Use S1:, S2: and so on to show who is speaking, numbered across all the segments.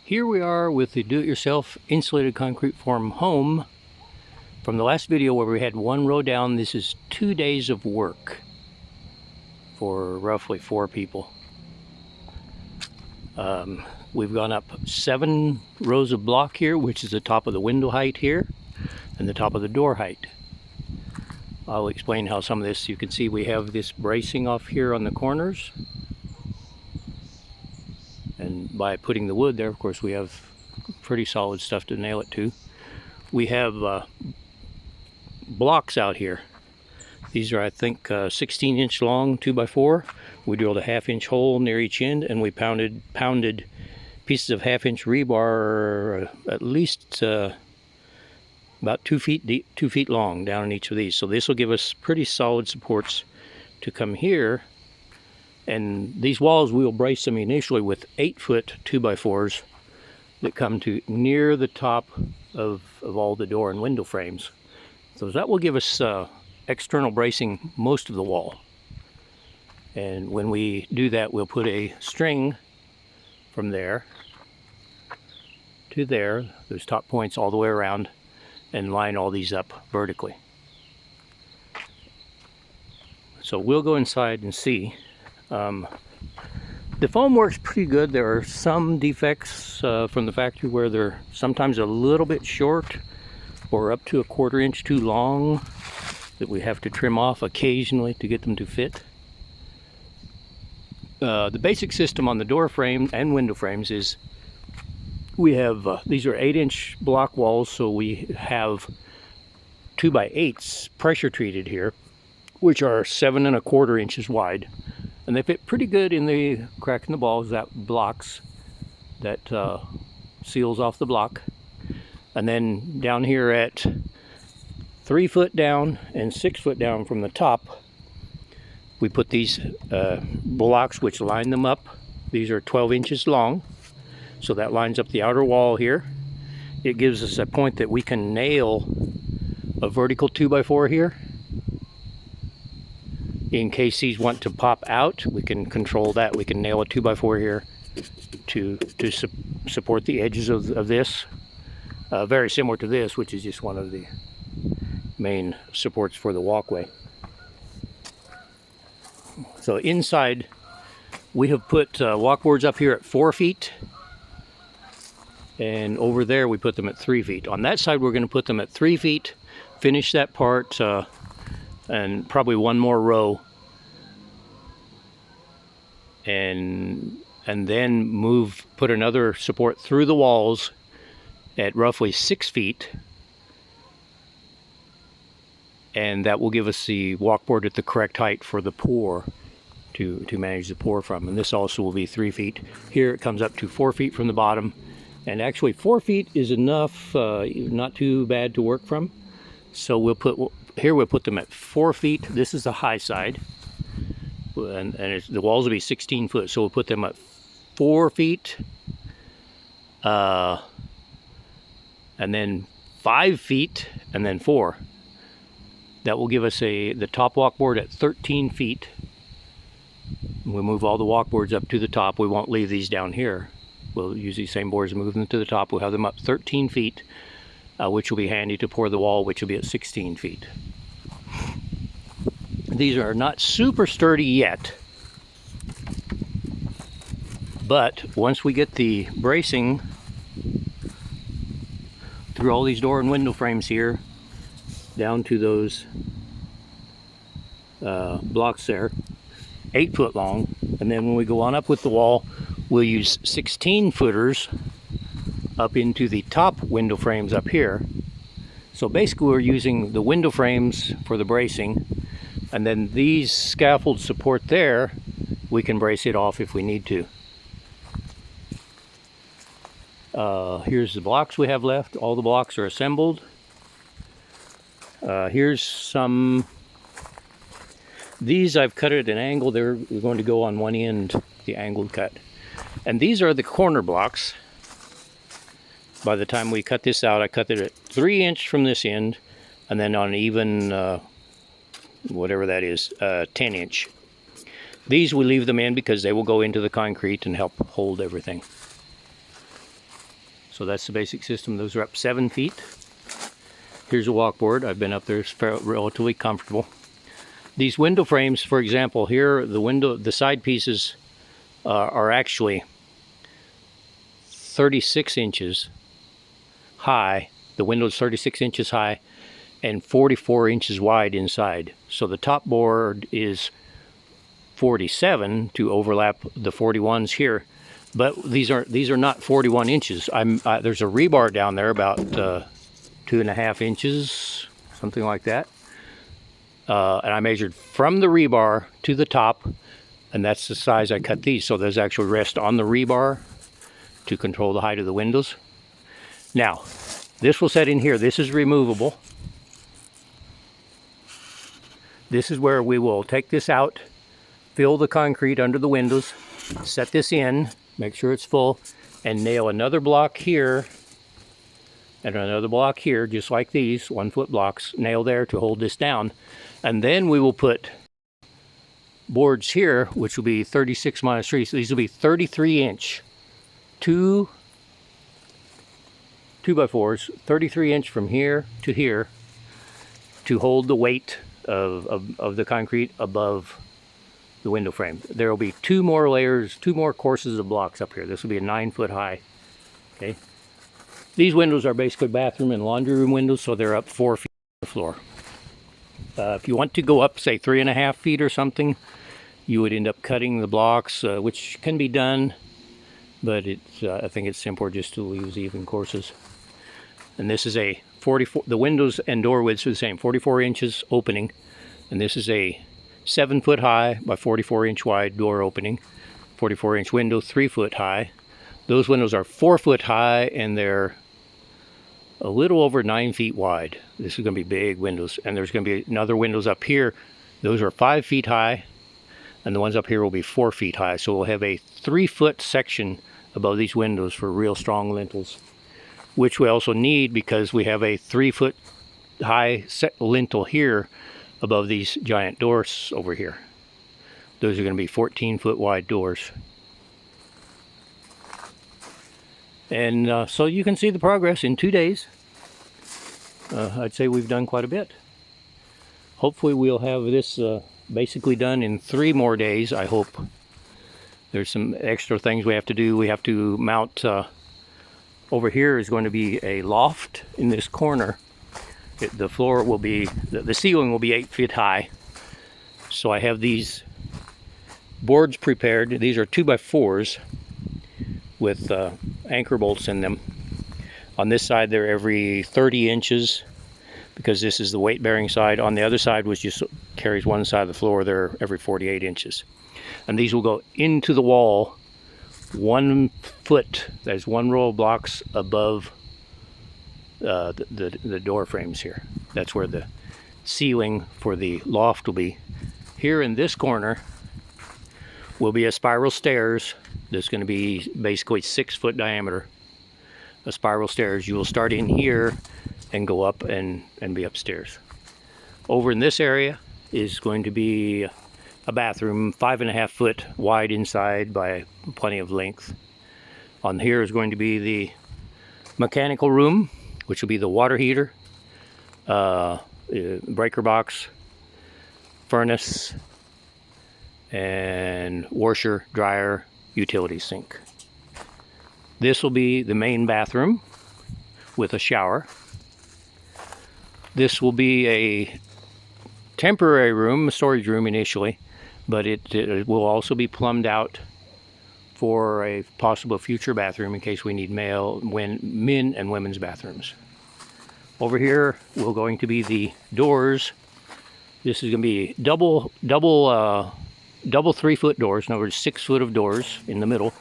S1: Here we are with the do-it-yourself insulated concrete form home. From the last video where we had one row down, this is 2 days of work for roughly 4 people. We've gone up 7 rows of block here, which is the top of the window height here and the top of the door height. I'll explain how some of this, you can see we have this bracing off here on the corners. And by putting the wood there, of course, we have pretty solid stuff to nail it to. We have blocks out here. These are, I think, 16-inch long 2x4. We drilled a 1/2-inch hole near each end, and we pounded pieces of 1/2-inch rebar, at least about 2 feet deep, 2 feet long, down in each of these. So this will give us pretty solid supports to come here. And these walls, we will brace them initially with 8-foot 2x4s that come to near the top of all the door and window frames. So that will give us external bracing most of the wall. And when we do that, we'll put a string from there to there, those top points all the way around, and line all these up vertically. So we'll go inside and see. The foam works pretty good. There are some defects from the factory where they're sometimes a little bit short or up to 1/4 inch too long that we have to trim off occasionally to get them to fit. The basic system on the door frame and window frames is we have, these are 8-inch block walls, so we have 2x8s pressure treated here, which are 7 1/4 inches wide. And they fit pretty good in the crack in the walls, that blocks, that seals off the block. And then down here at 3 foot down and 6 foot down from the top, we put these blocks which line them up. These are 12 inches long, so that lines up the outer wall here. It gives us a point that we can nail a vertical 2x4 here. In case these want to pop out, we can control that. We can nail a 2x4 here to support the edges of this. Very similar to this, which is just one of the main supports for the walkway. So inside, we have put walkboards up here at 4 feet. And over there, we put them at 3 feet. On that side, we're going to put them at 3 feet, finish that part, and probably one more row, and then put another support through the walls at roughly 6 feet, and that will give us the walkboard at the correct height for the pour to manage the pour from. And this also will be 3 feet. Here it comes up to 4 feet from the bottom, and actually 4 feet is enough, not too bad to work from. So we'll put them at 4 feet. This is the high side, and the walls will be 16 foot. So we'll put them at 4 feet, and then 5 feet, and then 4. That will give us the top walkboard at 13 feet. We'll move all the walkboards up to the top. We won't leave these down here. We'll use these same boards and move them to the top. We'll have them up 13 feet. Which will be handy to pour the wall, which will be at 16 feet. These are not super sturdy yet, but once we get the bracing through all these door and window frames here, down to those blocks there, 8 foot long, and then when we go on up with the wall, we'll use 16-footers up into the top window frames up here. So basically we're using the window frames for the bracing, and then these scaffold support there, we can brace it off if we need to. Here's the blocks we have left. All the blocks are assembled. Here's some. These I've cut at an angle. They're going to go on one end, the angled cut. And these are the corner blocks. By the time we cut this out, I cut it at 3 inch from this end, and then on even, whatever that is, 10 inch. These we leave them in because they will go into the concrete and help hold everything. So that's the basic system. Those are up 7 feet. Here's a walkboard. I've been up there. It's relatively comfortable. These window frames, for example, here the side pieces are actually 36 inches high. The window's 36 inches high and 44 inches wide inside. So the top board is 47 to overlap the 41s here, but these are not 41 inches. There's a rebar down there about 2.5 inches, something like that, and I measured from the rebar to the top, and that's the size I cut these. So there's actual rest on the rebar to control the height of the windows. Now, this will set in here. This is removable. This is where we will take this out, fill the concrete under the windows, set this in, make sure it's full, and nail another block here and another block here, just like these 1-foot blocks, nail there to hold this down. And then we will put boards here, which will be 36 minus 3. So these will be 33 inch, 2x4s, 33 inch from here to here to hold the weight of the concrete above the window frame. There will be 2 more layers, 2 more courses of blocks up here. This will be a 9-foot high. Okay. These windows are basically bathroom and laundry room windows, so they're up 4 feet from the floor. If you want to go up, say 3.5 feet or something, you would end up cutting the blocks, which can be done, but I think it's simpler just to use even courses. And this is a 44, the windows and door widths are the same, 44 inches opening, and this is a 7-foot high by 44 inch wide door opening, 44 inch window, 3-foot high. Those windows are 4 foot high and they're a little over 9 feet wide. This is going to be big windows, and there's going to be another windows up here. Those are 5 feet high, and the ones up here will be 4 feet high. So we'll have a 3-foot section above these windows for real strong lintels, which we also need because we have a 3-foot high lintel here above these giant doors over here. Those are going to be 14-foot wide doors. And so you can see the progress in 2 days. I'd say we've done quite a bit. Hopefully we'll have this basically done in 3 more days, I hope. There's some extra things we have to do. We have to mount, over here is going to be a loft in this corner. The floor will be, the ceiling will be 8 feet high. So I have these boards prepared. These are 2x4s with anchor bolts in them. On this side they're every 30 inches because this is the weight bearing side. On the other side, which just carries one side of the floor, they're every 48 inches. And these will go into the wall 1 foot. There's 1 row of blocks above the door frames here. That's where the ceiling for the loft will be. Here in this corner will be a spiral stairs that's going to be basically 6 foot diameter. A spiral stairs. You will start in here and go up and be upstairs. Over in this area is going to be a bathroom, 5.5 foot wide inside by plenty of length. On here is going to be the mechanical room, which will be the water heater, breaker box, furnace, and washer, dryer, utility sink. This will be the main bathroom with a shower. This will be a temporary room, a storage room initially, but it will also be plumbed out for a possible future bathroom in case we need men and women's bathrooms. Over here will going to be the doors. This is going to be double 3-foot doors. In other words, 6 foot of doors in the middle,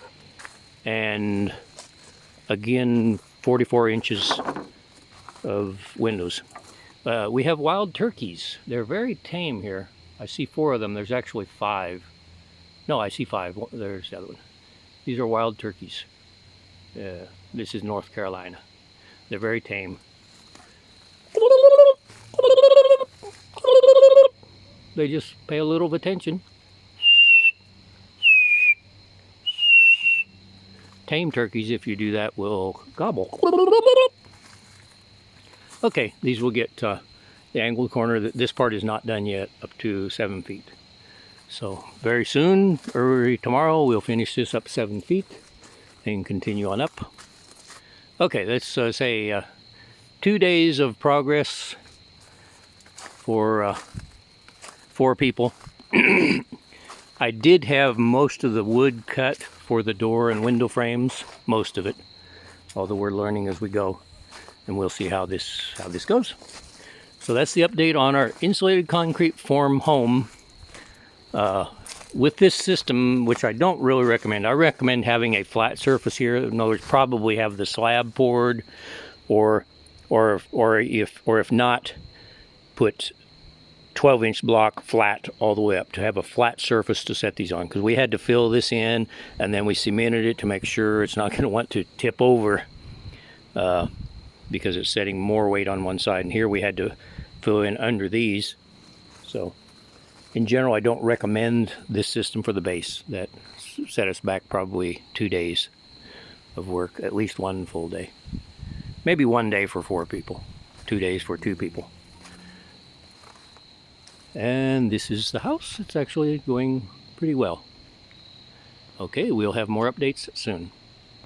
S1: and again 44 inches of windows. We have wild turkeys. They're very tame here. I see 4 of them. There's actually 5. No, I see 5. There's the other one. These are wild turkeys. This is North Carolina. They're very tame. They just pay a little of attention. tame turkeys, if you do that, will gobble. Okay, these will get the angled corner. This part is not done yet, up to 7 feet. So very soon, early tomorrow, we'll finish this up 7 feet and continue on up. Okay, let's say 2 days of progress for 4 people. I did have most of the wood cut for the door and window frames, most of it, although we're learning as we go, and we'll see how this goes. So that's the update on our insulated concrete form home. With this system, which I don't really recommend, I recommend having a flat surface here. In other words, probably have the slab poured, or if not, put 12-inch block flat all the way up to have a flat surface to set these on, because we had to fill this in and then we cemented it to make sure it's not going to want to tip over because it's setting more weight on one side, and here we had to fill in under these. So in general, I don't recommend this system for the base. That set us back probably 2 days of work, at least 1 full day, maybe 1 day for 4 people, 2 days for 2 people. And this is the house. It's actually going pretty well. Okay, we'll have more updates soon.